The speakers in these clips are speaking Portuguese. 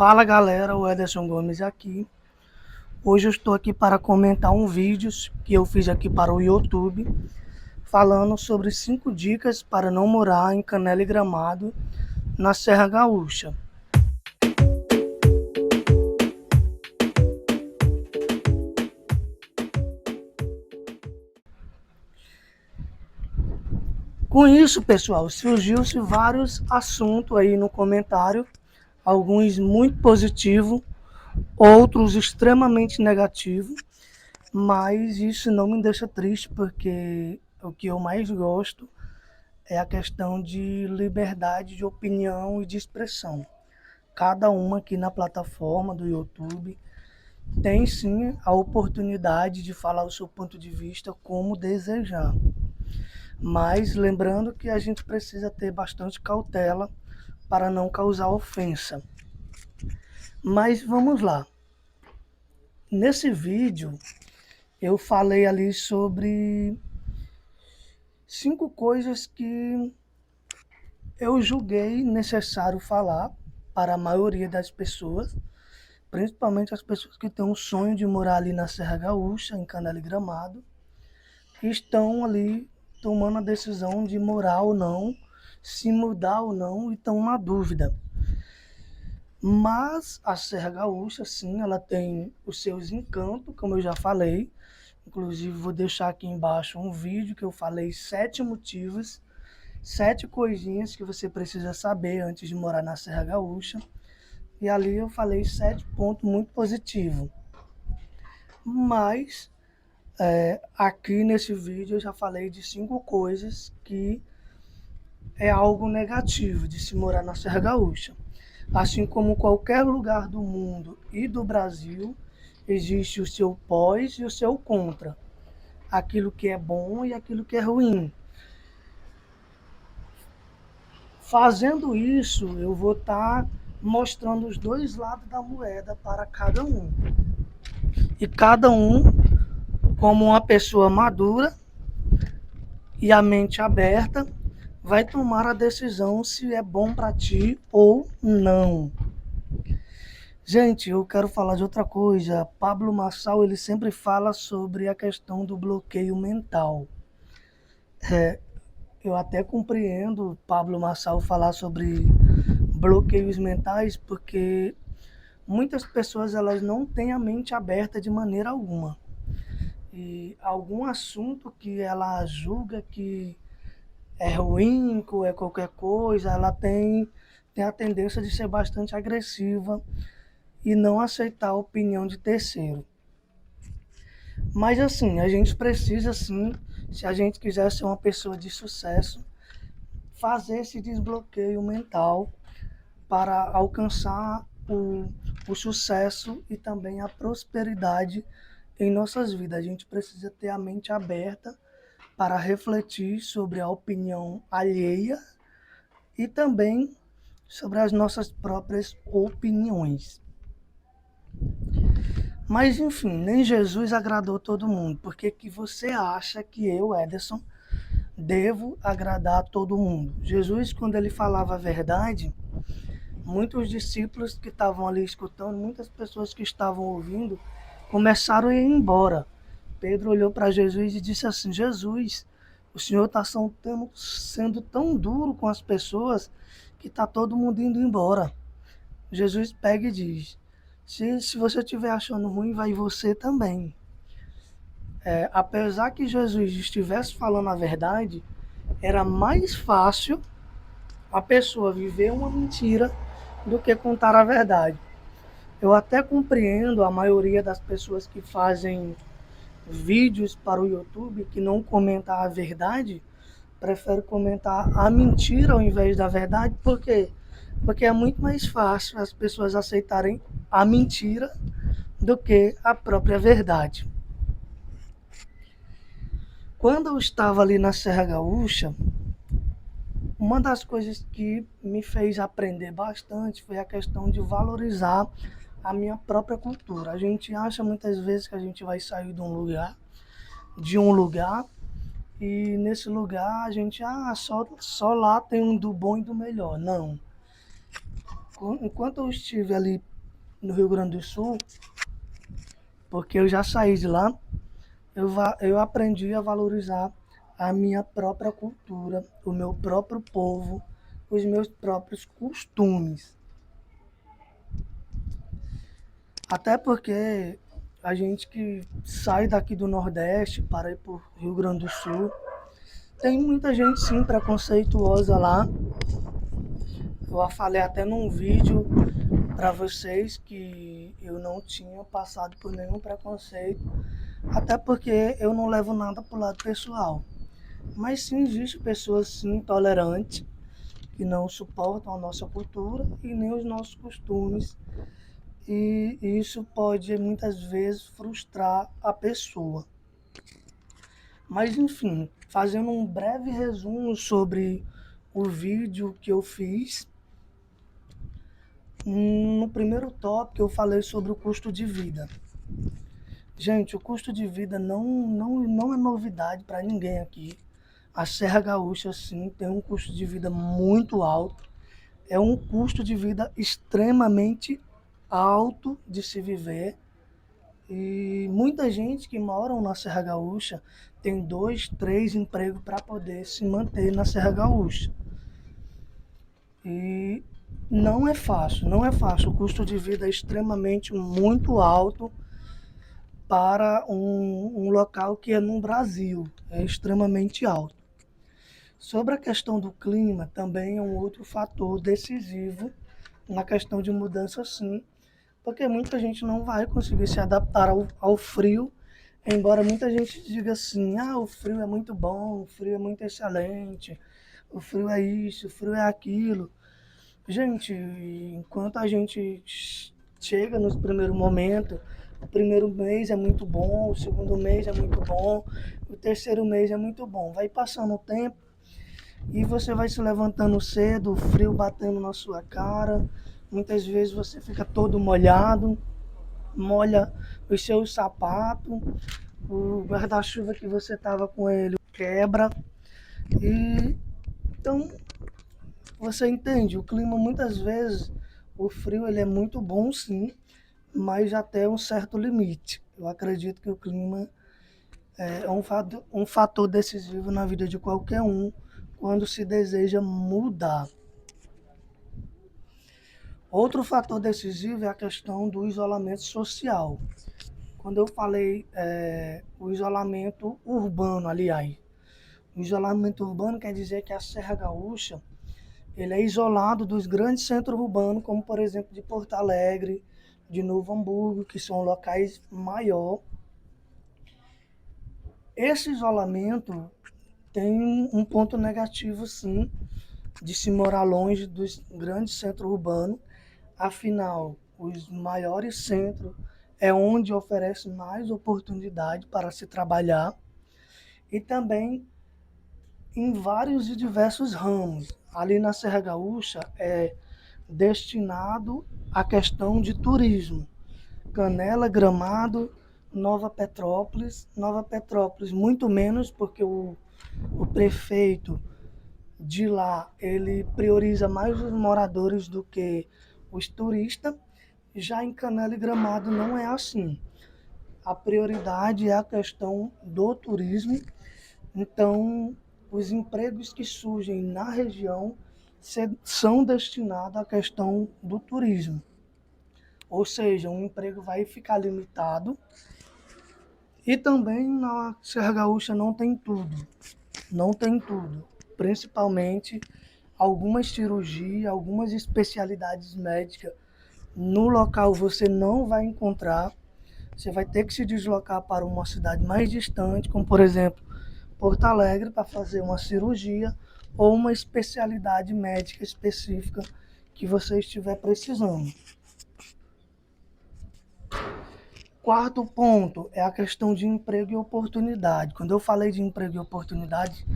Fala galera, o Ederson Gomes aqui. Hoje eu estou aqui para comentar um vídeo que eu fiz aqui para o YouTube, falando sobre 5 dicas para não morar em Canela e Gramado, na Serra Gaúcha. Com isso, pessoal, surgiu-se vários assuntos aí no comentário, alguns muito positivos, outros extremamente negativos, mas isso não me deixa triste, porque o que eu mais gosto é a questão de liberdade de opinião e de expressão. Cada uma aqui na plataforma do YouTube tem sim a oportunidade de falar o seu ponto de vista como desejar. Mas lembrando que a gente precisa ter bastante cautela para não causar ofensa. Mas vamos lá. Nesse vídeo eu falei ali sobre 5 coisas que eu julguei necessário falar para a maioria das pessoas, principalmente as pessoas que têm um sonho de morar ali na Serra Gaúcha, em Canela e Gramado, e estão ali tomando a decisão de morar ou não, se mudar ou não, e estão na dúvida. Mas a Serra Gaúcha, sim, ela tem os seus encantos, como eu já falei. Inclusive, vou deixar aqui embaixo um vídeo que eu falei 7 motivos, 7 coisinhas que você precisa saber antes de morar na Serra Gaúcha. E ali eu falei 7 pontos muito positivos. Mas aqui nesse vídeo eu já falei de 5 coisas que é algo negativo de se morar na Serra Gaúcha. Assim como qualquer lugar do mundo e do Brasil, existe o seu pós e o seu contra. Aquilo que é bom e aquilo que é ruim. Fazendo isso, eu vou estar mostrando os dois lados da moeda para cada um. E cada um, como uma pessoa madura e a mente aberta, vai tomar a decisão se é bom para ti ou não. Gente, eu quero falar de outra coisa. Pablo Marçal, ele sempre fala sobre a questão do bloqueio mental. Eu até compreendo Pablo Marçal falar sobre bloqueios mentais, porque muitas pessoas elas não têm a mente aberta de maneira alguma. E algum assunto que ela julga que é ruim, que é qualquer coisa, ela tem a tendência de ser bastante agressiva e não aceitar a opinião de terceiro. Mas assim, a gente precisa sim, se a gente quiser ser uma pessoa de sucesso, fazer esse desbloqueio mental para alcançar o sucesso e também a prosperidade em nossas vidas. A gente precisa ter a mente aberta para refletir sobre a opinião alheia e também sobre as nossas próprias opiniões. Mas enfim, nem Jesus agradou todo mundo. Por que que você acha que eu, Ederson, devo agradar a todo mundo? Jesus, quando ele falava a verdade, muitos discípulos que estavam ali escutando, muitas pessoas que estavam ouvindo, começaram a ir embora. Pedro olhou para Jesus e disse assim: Jesus, o Senhor está sendo tão duro com as pessoas que está todo mundo indo embora. Jesus pega e diz: se você estiver achando ruim, vai você também. Apesar que Jesus estivesse falando a verdade, era mais fácil a pessoa viver uma mentira do que contar a verdade. Eu até compreendo a maioria das pessoas que fazem vídeos para o YouTube que não comentam a verdade, prefere comentar a mentira ao invés da verdade, por quê? Porque é muito mais fácil as pessoas aceitarem a mentira do que a própria verdade. Quando eu estava ali na Serra Gaúcha, uma das coisas que me fez aprender bastante foi a questão de valorizar a minha própria cultura. A gente acha muitas vezes que a gente vai sair de um lugar e nesse lugar a gente só lá tem um do bom e do melhor. Não. enquanto eu estive ali no Rio Grande do Sul, porque eu já saí de lá, eu aprendi a valorizar a minha própria cultura, o meu próprio povo, os meus próprios costumes. Até porque a gente que sai daqui do Nordeste para ir para o Rio Grande do Sul, tem muita gente sim preconceituosa lá. Eu falei até num vídeo para vocês que eu não tinha passado por nenhum preconceito, até porque eu não levo nada pro lado pessoal. Mas sim, existe pessoas sim intolerantes que não suportam a nossa cultura e nem os nossos costumes. E isso pode muitas vezes frustrar a pessoa. Mas enfim, fazendo um breve resumo sobre o vídeo que eu fiz, no primeiro tópico eu falei sobre o custo de vida. Gente, o custo de vida não é novidade para ninguém aqui. A Serra Gaúcha, sim, tem um custo de vida muito alto. É um custo de vida extremamente alto de se viver. E muita gente que mora na Serra Gaúcha tem 2, 3 empregos para poder se manter na Serra Gaúcha. E não é fácil, não é fácil. O custo de vida é extremamente muito alto para um local que é no Brasil, é extremamente alto. Sobre a questão do clima, também é um outro fator decisivo na questão de mudança, sim, porque muita gente não vai conseguir se adaptar ao frio, embora muita gente diga assim, o frio é muito bom, o frio é muito excelente, o frio é isso, o frio é aquilo. Gente, enquanto a gente chega nos primeiros momentos, o primeiro mês é muito bom, o segundo mês é muito bom, o terceiro mês é muito bom. Vai passando o tempo e você vai se levantando cedo, o frio batendo na sua cara. Muitas vezes você fica todo molhado, molha os seus sapatos, o guarda-chuva que você estava com ele quebra. E então você entende, o clima muitas vezes, o frio ele é muito bom sim, mas até um certo limite. Eu acredito que o clima é um fator decisivo na vida de qualquer um quando se deseja mudar. Outro fator decisivo é a questão do isolamento social. Quando eu falei o isolamento urbano, aliás, o isolamento urbano quer dizer que a Serra Gaúcha ele é isolado dos grandes centros urbanos, como por exemplo de Porto Alegre, de Novo Hamburgo, que são locais maiores. Esse isolamento tem um ponto negativo, sim, de se morar longe dos grandes centros urbanos. Afinal, os maiores centros é onde oferece mais oportunidade para se trabalhar e também em vários e diversos ramos. Ali na Serra Gaúcha é destinado à questão de turismo. Canela, Gramado, Nova Petrópolis muito menos, porque o prefeito de lá ele prioriza mais os moradores do que os turistas. Já em Canela e Gramado não é assim. A prioridade é a questão do turismo. Então, os empregos que surgem na região são destinados à questão do turismo. Ou seja, um emprego vai ficar limitado. E também na Serra Gaúcha não tem tudo. Não tem tudo. Principalmente algumas cirurgias, algumas especialidades médicas. No local você não vai encontrar. Você vai ter que se deslocar para uma cidade mais distante, como por exemplo Porto Alegre, para fazer uma cirurgia ou uma especialidade médica específica que você estiver precisando. Quarto ponto é a questão de emprego e oportunidade. Quando eu falei de emprego e oportunidade,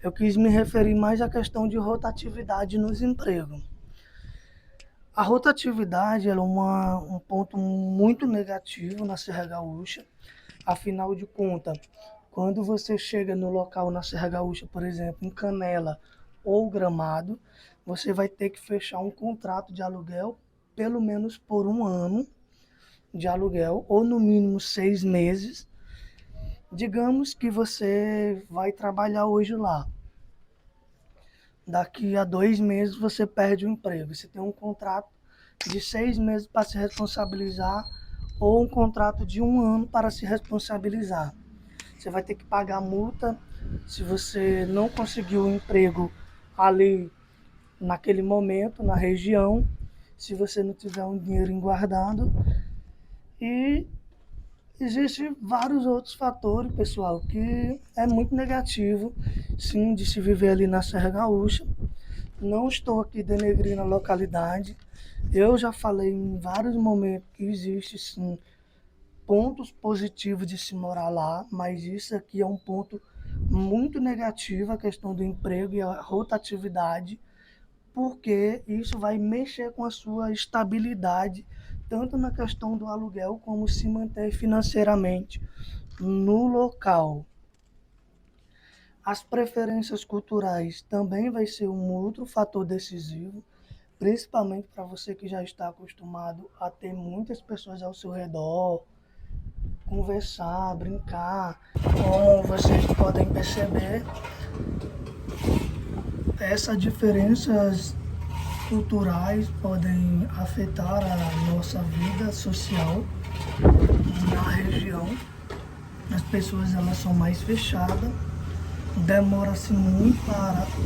eu quis me referir mais à questão de rotatividade nos empregos. A rotatividade é um ponto muito negativo na Serra Gaúcha. Afinal de contas, quando você chega no local na Serra Gaúcha, por exemplo, em Canela ou Gramado, você vai ter que fechar um contrato de aluguel pelo menos por 1 ano de aluguel, ou no mínimo 6 meses. Digamos que você vai trabalhar hoje lá. Daqui a 2 meses você perde o emprego. Você tem um contrato de 6 meses para se responsabilizar, ou um contrato de 1 ano para se responsabilizar. Você vai ter que pagar multa se você não conseguiu um emprego ali naquele momento, na região, se você não tiver um dinheiro guardado. E existem vários outros fatores, pessoal, que é muito negativo, sim, de se viver ali na Serra Gaúcha. Não estou aqui denegrindo a localidade. Eu já falei em vários momentos que existe, sim, pontos positivos de se morar lá, mas isso aqui é um ponto muito negativo, a questão do emprego e a rotatividade, porque isso vai mexer com a sua estabilidade, tanto na questão do aluguel como se manter financeiramente no local. As preferências culturais também vai ser um outro fator decisivo, principalmente para você que já está acostumado a ter muitas pessoas ao seu redor, conversar, brincar. Como vocês podem perceber, essas diferenças culturais podem afetar a nossa vida social na região. As pessoas, elas são mais fechadas, demora-se muito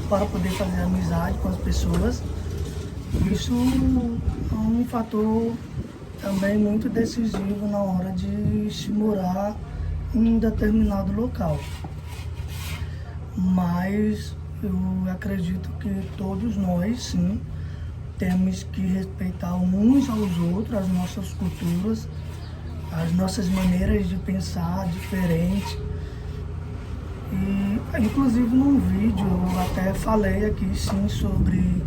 para poder fazer amizade com as pessoas. Isso é um fator também muito decisivo na hora de se morar em um determinado local. Mas eu acredito que todos nós, sim, temos que respeitar uns aos outros, as nossas culturas, as nossas maneiras de pensar diferentes. E, inclusive, num vídeo eu até falei aqui, sim, sobre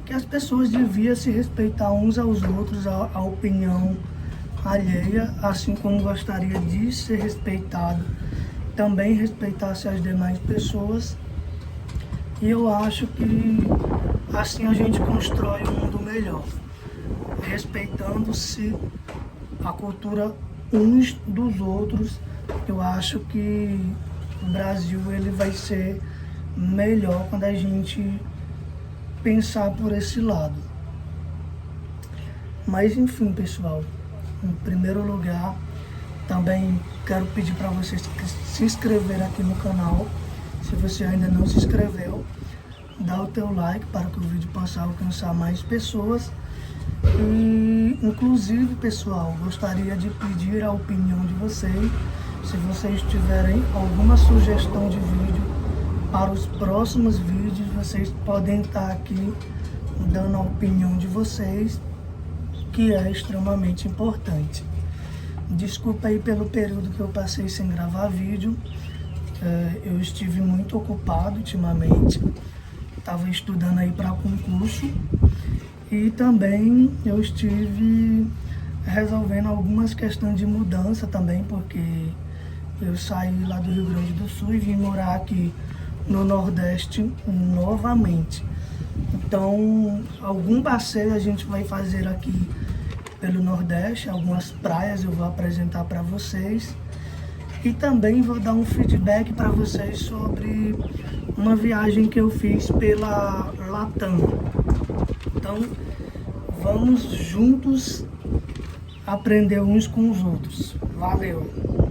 que as pessoas deviam se respeitar uns aos outros, a opinião alheia, assim como gostaria de ser respeitado, também respeitasse as demais pessoas. E eu acho que assim a gente constrói um mundo melhor, respeitando-se a cultura uns dos outros. Eu acho que o Brasil, ele vai ser melhor quando a gente pensar por esse lado. Mas enfim, pessoal, em primeiro lugar, também quero pedir para vocês se inscrever aqui no canal. Se você ainda não se inscreveu, dá o teu like para que o vídeo possa alcançar mais pessoas. E, inclusive, pessoal, gostaria de pedir a opinião de vocês. Se vocês tiverem alguma sugestão de vídeo para os próximos vídeos, vocês podem estar aqui dando a opinião de vocês, que é extremamente importante. Desculpa aí pelo período que eu passei sem gravar vídeo. Eu estive muito ocupado ultimamente. Estava estudando aí para concurso. E também eu estive resolvendo algumas questões de mudança também, porque eu saí lá do Rio Grande do Sul e vim morar aqui no Nordeste novamente. Então, algum passeio a gente vai fazer aqui pelo Nordeste, algumas praias eu vou apresentar para vocês. E também vou dar um feedback para vocês sobre uma viagem que eu fiz pela Latam. Então, vamos juntos aprender uns com os outros. Valeu!